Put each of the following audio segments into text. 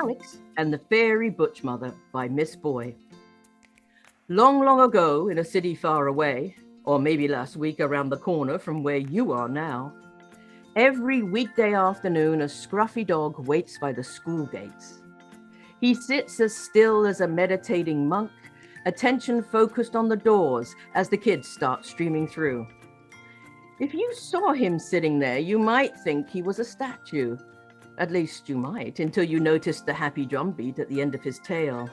Alex and the Fairy Butchmother by Miss Boy. Long, long ago, in a city far away, or maybe last week around the corner from where you are now, every weekday afternoon a scruffy dog waits by the school gates. He sits as still as a meditating monk, attention focused on the doors as the kids start streaming through. If you saw him sitting there, you might think he was a statue. At least you might, until you noticed the happy drumbeat at the end of his tail.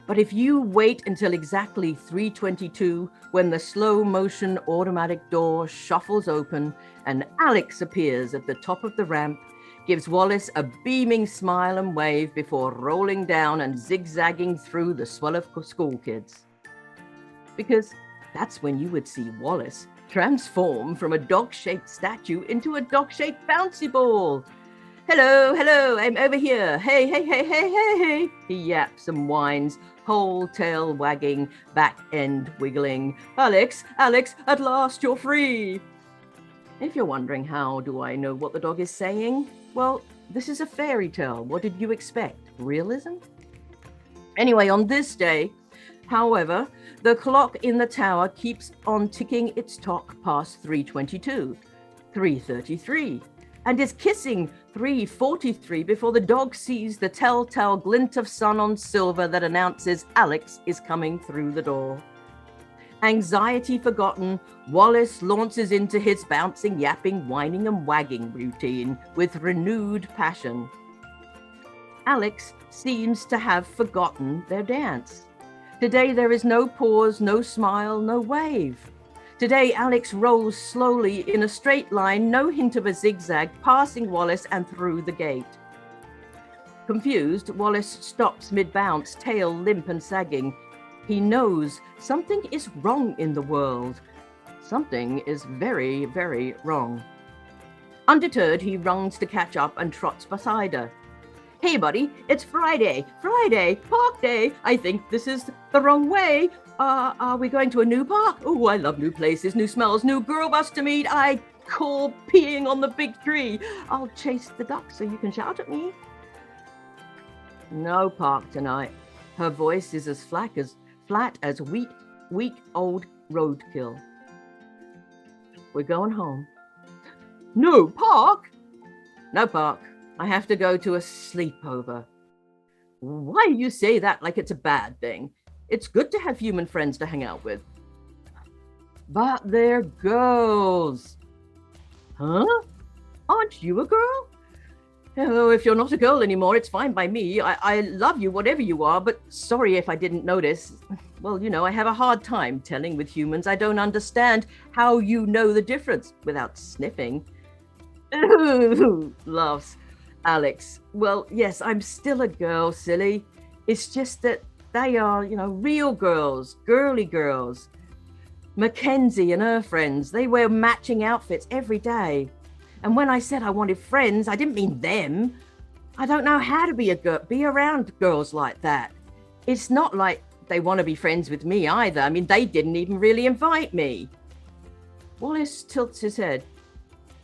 But if you wait until exactly 3:22, when the slow-motion automatic door shuffles open and Alex appears at the top of the ramp, gives Wallace a beaming smile and wave before rolling down and zigzagging through the swell of school kids. Because that's when you would see Wallace transform from a dog-shaped statue into a dog-shaped bouncy ball. Hello, hello, I'm over here. Hey, hey, hey, hey, hey, hey. He yaps and whines, whole tail wagging, back end wiggling. Alex, Alex, at last you're free. If you're wondering how do I know what the dog is saying, well, this is a fairy tale. What did you expect? Realism? Anyway, on this day, however, the clock in the tower keeps on ticking its tock past 3:22, 3:33, and is kissing 3:43 before the dog sees the telltale glint of sun on silver that announces Alex is coming through the door. Anxiety forgotten, Wallace launches into his bouncing, yapping, whining and wagging routine with renewed passion. Alex seems to have forgotten their dance. Today there is no pause, no smile, no wave. Today, Alex rolls slowly in a straight line, no hint of a zigzag, passing Wallace and through the gate. Confused, Wallace stops mid-bounce, tail limp and sagging. He knows something is wrong in the world. Something is very, very wrong. Undeterred, he runs to catch up and trots beside her. Hey, buddy, it's Friday, park day. I think this is the wrong way. Are we going to a new park? Oh, I love new places, new smells, new girl bus to meet. I call peeing on the big tree. I'll chase the duck so you can shout at me. No park tonight. Her voice is as flat as week-old roadkill. We're going home. No park? No park. I have to go to a sleepover. Why do you say that like it's a bad thing? It's good to have human friends to hang out with. But they're girls. Huh? Aren't you a girl? Oh, if you're not a girl anymore, it's fine by me. I love you, whatever you are, but sorry if I didn't notice. Well, you know, I have a hard time telling with humans. I don't understand how you know the difference without sniffing. Ooh, laughs Alex. Well, yes, I'm still a girl, silly. It's just that they are, real girls, girly girls. Mackenzie and her friends, they wear matching outfits every day. And when I said I wanted friends, I didn't mean them. I don't know how to be around girls like that. It's not like they want to be friends with me either. I mean, they didn't even really invite me. Wallace tilts his head.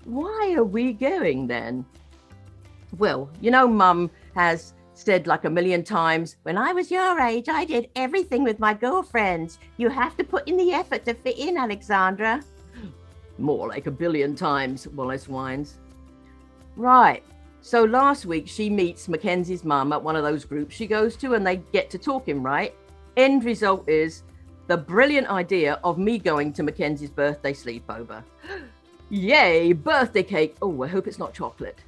Why are we going then? Well, Mum has said like a million times, when I was your age, I did everything with my girlfriends. You have to put in the effort to fit in, Alexandra. More like a billion times, Wallace whines. Right. So last week she meets Mackenzie's mum at one of those groups she goes to and they get to talking, right? End result is the brilliant idea of me going to Mackenzie's birthday sleepover. Yay, birthday cake. Oh, I hope it's not chocolate.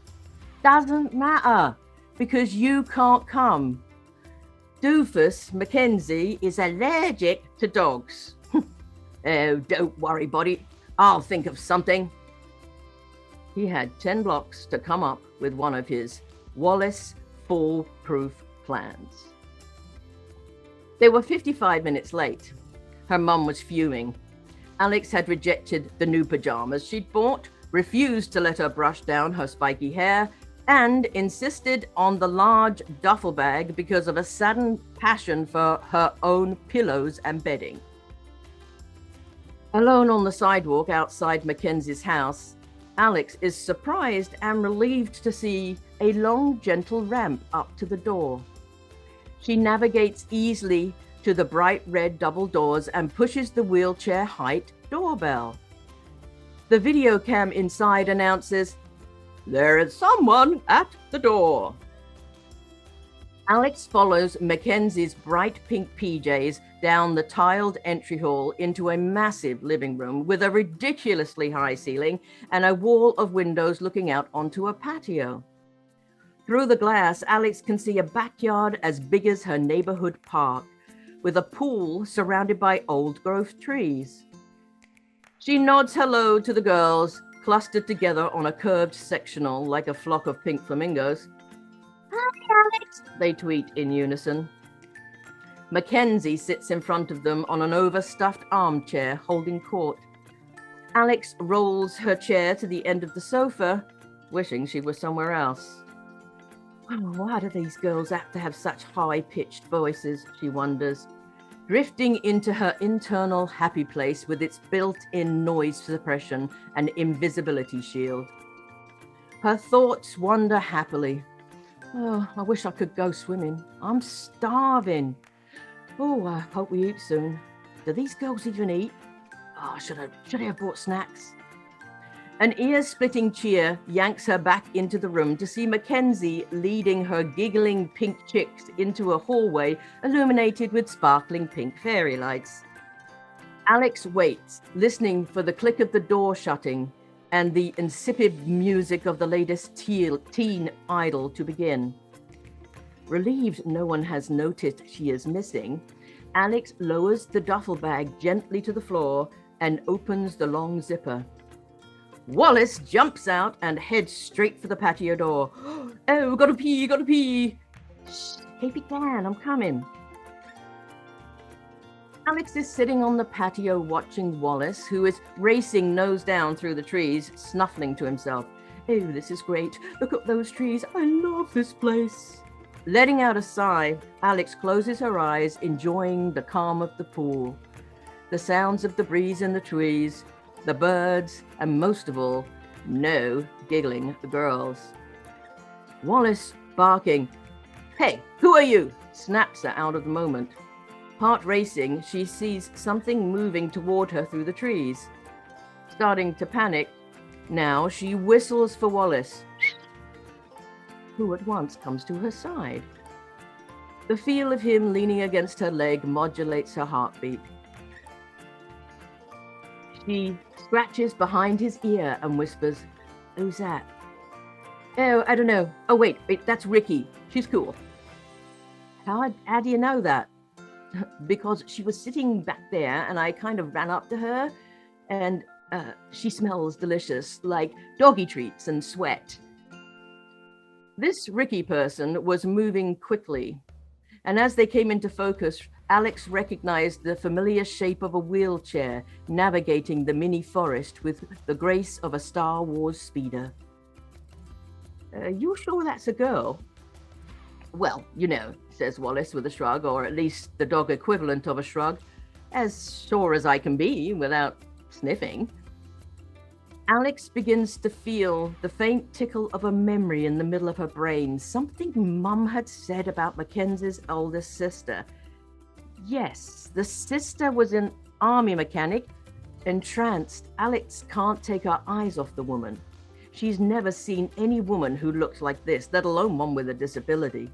Doesn't matter, because you can't come. Doofus Mackenzie is allergic to dogs. Oh, don't worry, buddy. I'll think of something. He had 10 blocks to come up with one of his Wallace foolproof plans. They were 55 minutes late. Her mum was fuming. Alex had rejected the new pajamas she'd bought, refused to let her brush down her spiky hair, and insisted on the large duffel bag because of a sudden passion for her own pillows and bedding. Alone on the sidewalk outside Mackenzie's house, Alex is surprised and relieved to see a long, gentle ramp up to the door. She navigates easily to the bright red double doors and pushes the wheelchair height doorbell. The video cam inside announces, "There is someone at the door." Alex follows Mackenzie's bright pink PJs down the tiled entry hall into a massive living room with a ridiculously high ceiling and a wall of windows looking out onto a patio. Through the glass, Alex can see a backyard as big as her neighborhood park, with a pool surrounded by old growth trees. She nods hello to the girls, clustered together on a curved sectional like a flock of pink flamingos. "Hi, Alex," they tweet in unison. Mackenzie sits in front of them on an overstuffed armchair holding court. Alex rolls her chair to the end of the sofa, wishing she was somewhere else. Why do these girls have to have such high-pitched voices, she wonders, drifting into her internal happy place with its built-in noise suppression and invisibility shield. Her thoughts wander happily. Oh, I wish I could go swimming. I'm starving. Oh, I hope we eat soon. Do these girls even eat? Oh, should I have brought snacks? An ear-splitting cheer yanks her back into the room to see Mackenzie leading her giggling pink chicks into a hallway illuminated with sparkling pink fairy lights. Alex waits, listening for the click of the door shutting and the insipid music of the latest teen idol to begin. Relieved no one has noticed she is missing, Alex lowers the duffel bag gently to the floor and opens the long zipper. Wallace jumps out and heads straight for the patio door. "Oh, gotta pee, gotta pee." "Shh, keep it down, I'm coming." Alex is sitting on the patio watching Wallace, who is racing nose down through the trees, snuffling to himself. "Oh, this is great. Look at those trees. I love this place." Letting out a sigh, Alex closes her eyes, enjoying the calm of the pool, the sounds of the breeze in the trees, the birds, and most of all, no giggling girls. Wallace, barking, "Hey, who are you?" snaps her out of the moment. Heart racing, she sees something moving toward her through the trees. Starting to panic, now she whistles for Wallace, who at once comes to her side. The feel of him leaning against her leg modulates her heartbeat. She scratches behind his ear and whispers, "Who's that?" "Oh, I don't know. Oh, wait, that's Ricky. She's cool." How do you know that?" "Because she was sitting back there and I kind of ran up to her and she smells delicious, like doggy treats and sweat." This Ricky person was moving quickly, and as they came into focus, Alex recognized the familiar shape of a wheelchair navigating the mini forest with the grace of a Star Wars speeder. "You sure that's a girl?" "Well, you know," says Wallace with a shrug, or at least the dog equivalent of a shrug. "As sure as I can be without sniffing." Alex begins to feel the faint tickle of a memory in the middle of her brain, something Mum had said about Mackenzie's oldest sister. Yes, the sister was an army mechanic. Entranced, Alex can't take her eyes off the woman. She's never seen any woman who looked like this, let alone one with a disability.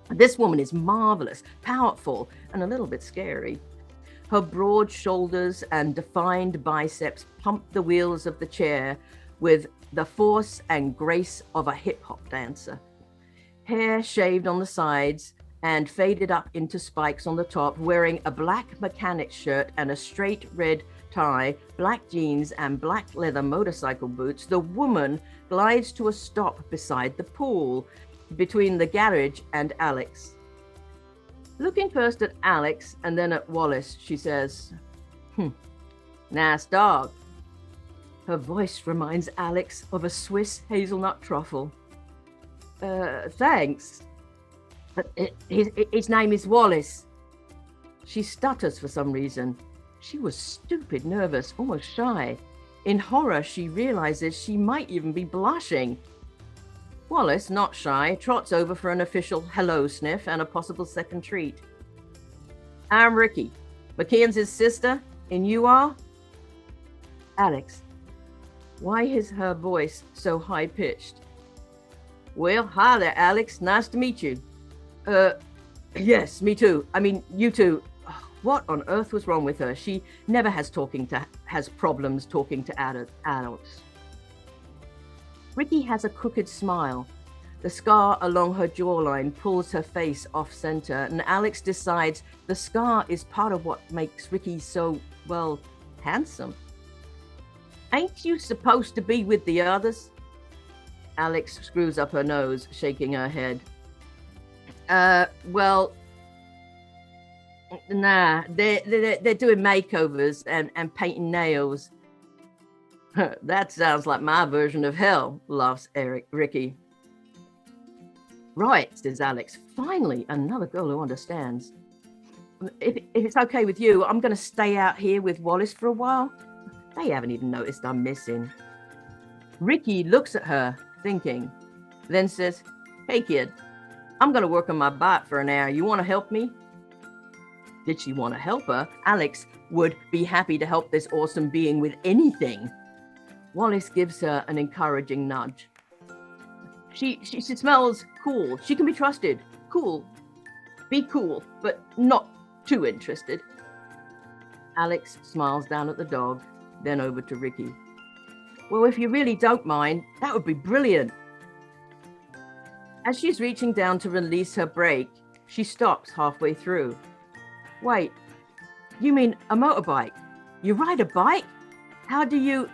This woman is marvelous, powerful, and a little bit scary. Her broad shoulders and defined biceps pump the wheels of the chair with the force and grace of a hip-hop dancer. Hair shaved on the sides and faded up into spikes on the top, wearing a black mechanic shirt and a straight red tie, black jeans, and black leather motorcycle boots, the woman glides to a stop beside the pool, between the garage and Alex. Looking first at Alex and then at Wallace, she says, "Nice dog." Her voice reminds Alex of a Swiss hazelnut truffle. Thanks. But his name is Wallace." She stutters for some reason. She was stupid nervous, almost shy. In horror, she realizes she might even be blushing. Wallace, not shy, trots over for an official hello sniff and a possible second treat. I'm Ricky, Mackenzie's sister, and you are? Alex. Why is her voice so high-pitched? Well, hi there, Alex. Nice to meet you. Yes, me too. I mean, you too. What on earth was wrong with her? She never has problems talking to adults. Ricky has a crooked smile. The scar along her jawline pulls her face off center, and Alex decides the scar is part of what makes Ricky so, well, handsome. Ain't you supposed to be with the others? Alex screws up her nose, shaking her head. Well, nah, they're doing makeovers and painting nails. That sounds like my version of hell, laughs Ricky. Right, says Alex. Finally, another girl who understands. If it's okay with you, I'm going to stay out here with Wallace for a while. They haven't even noticed I'm missing. Ricky looks at her, thinking, then says, hey, kid, I'm going to work on my bike for an hour. You want to help me? Did she want to help her? Alex would be happy to help this awesome being with anything. Wallace gives her an encouraging nudge. She smells cool. She can be trusted. Cool. Be cool, but not too interested. Alex smiles down at the dog, then over to Ricky. Well, if you really don't mind, that would be brilliant. As she's reaching down to release her brake, she stops halfway through. Wait, you mean a motorbike? You ride a bike? How do you...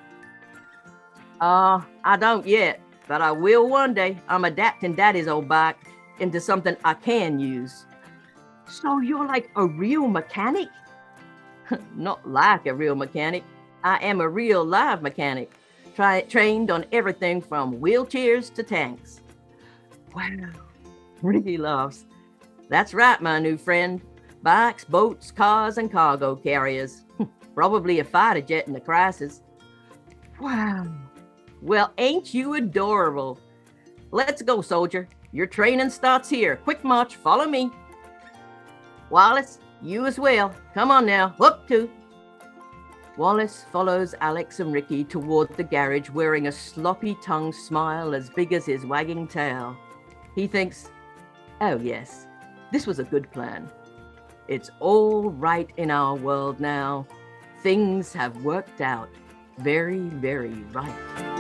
I don't yet, but I will one day. I'm adapting Daddy's old bike into something I can use. So you're like a real mechanic? Not like a real mechanic. I am a real live mechanic, trained on everything from wheelchairs to tanks. Wow, Ricky laughs. That's right, my new friend. Bikes, boats, cars, and cargo carriers. Probably a fighter jet in a crisis. Wow. Well, ain't you adorable? Let's go, soldier. Your training starts here. Quick march, follow me. Wallace, you as well. Come on now, whoop to. Wallace follows Alex and Ricky toward the garage wearing a sloppy-tongued smile as big as his wagging tail. He thinks, oh yes, this was a good plan. It's all right in our world now. Things have worked out very, very right.